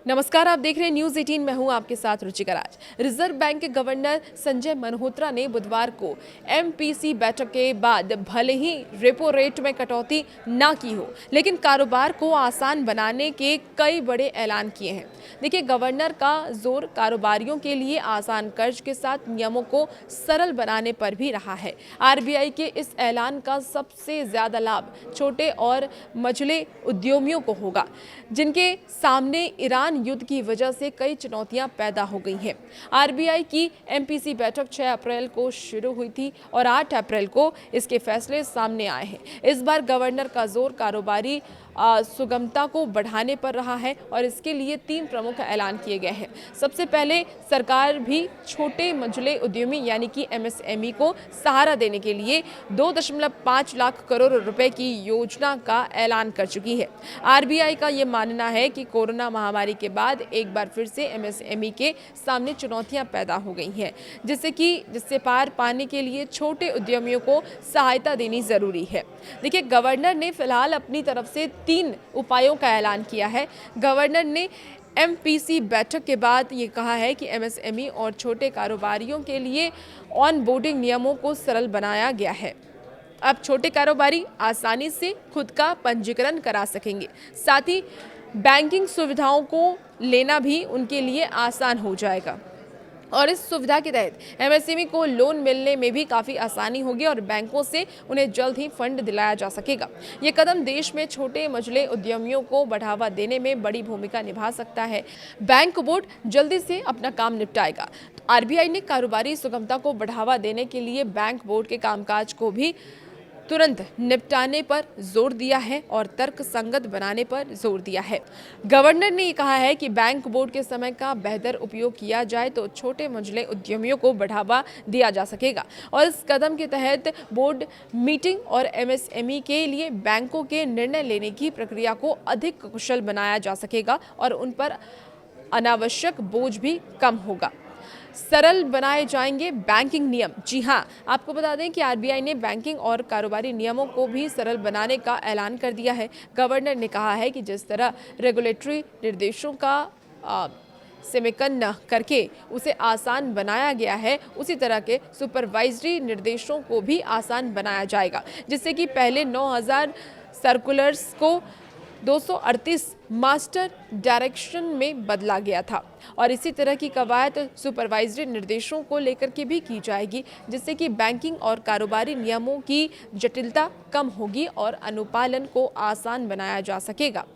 नमस्कार, आप देख रहे हैं न्यूज 18। मैं हूं आपके साथ रुचिका राज। रिजर्व बैंक के गवर्नर संजय मल्होत्रा ने बुधवार को एमपीसी बैठक के बाद भले ही रेपो रेट में कटौती ना की हो, लेकिन कारोबार को आसान बनाने के कई बड़े ऐलान किए हैं। देखिए, गवर्नर का जोर कारोबारियों के लिए आसान कर्ज के साथ नियमों को सरल बनाने पर भी रहा है। आरबीआई के इस ऐलान का सबसे ज्यादा लाभ छोटे और मझले उद्यमियों को होगा, जिनके सामने ईरान युद्ध की वजह से कई चुनौतियां पैदा हो गई हैं। आरबीआई की एमपीसी बैठक 6 अप्रैल को शुरू हुई थी और 8 अप्रैल को इसके फैसले सामने आए हैं। इस बार गवर्नर का जोर कारोबारी सुगमता को बढ़ाने पर रहा है और इसके लिए 3 प्रमुख ऐलान किए गए हैं। सबसे पहले सरकार भी छोटे मंझले उद्यमी यानी कि एमएसएमई को सहारा देने के लिए 2.5 लाख करोड़ रुपए की योजना का ऐलान कर चुकी है। आरबीआई का यह मानना है कि कोरोना महामारी के बाद एक बार फिर से एमएसएमई के सामने चुनौतियां पैदा हो गई हैं, जिससे पार पाने के लिए छोटे उद्यमियों को सहायता देनी जरूरी है। देखिए, गवर्नर ने फिलहाल अपनी तरफ से 3 उपायों का ऐलान किया है। गवर्नर ने एमपीसी बैठक के बाद ये कहा है कि एमएसएमई और छोटे कारोबारियों के लिए ऑन बोर्डिंग नियमों को सरल बनाया गया है। अब छोटे कारोबारी आसानी से खुद का पंजीकरण करा सकेंगे। साथ ही बैंकिंग सुविधाओं को लेना भी उनके लिए आसान हो जाएगा और इस सुविधा के तहत एमएसएमई को लोन मिलने में भी काफ़ी आसानी होगी और बैंकों से उन्हें जल्द ही फंड दिलाया जा सकेगा। ये कदम देश में छोटे मझले उद्यमियों को बढ़ावा देने में बड़ी भूमिका निभा सकता है। बैंक बोर्ड जल्दी से अपना काम निपटाएगा। तो आरबीआई ने कारोबारी सुगमता को बढ़ावा देने के लिए बैंक बोर्ड के कामकाज को भी तुरंत निपटाने पर जोर दिया है और तर्क संगत बनाने पर जोर दिया है। गवर्नर ने कहा है कि बैंक बोर्ड के समय का बेहतर उपयोग किया जाए तो छोटे मंझले उद्यमियों को बढ़ावा दिया जा सकेगा और इस कदम के तहत बोर्ड मीटिंग और एमएसएमई के लिए बैंकों के निर्णय लेने की प्रक्रिया को अधिक कुशल बनाया जा सकेगा और उन पर अनावश्यक बोझ भी कम होगा। सरल बनाए जाएंगे बैंकिंग नियम। जी हां, आपको बता दें कि आरबीआई ने बैंकिंग और कारोबारी नियमों को भी सरल बनाने का ऐलान कर दिया है। गवर्नर ने कहा है कि जिस तरह रेगुलेटरी निर्देशों का समेकन करके उसे आसान बनाया गया है, उसी तरह के सुपरवाइजरी निर्देशों को भी आसान बनाया जाएगा, जिससे कि पहले 9000 सर्कुलर्स को 238 मास्टर डायरेक्शन में बदला गया था और इसी तरह की कवायद सुपरवाइजरी निर्देशों को लेकर के भी की जाएगी, जिससे कि बैंकिंग और कारोबारी नियमों की जटिलता कम होगी और अनुपालन को आसान बनाया जा सकेगा।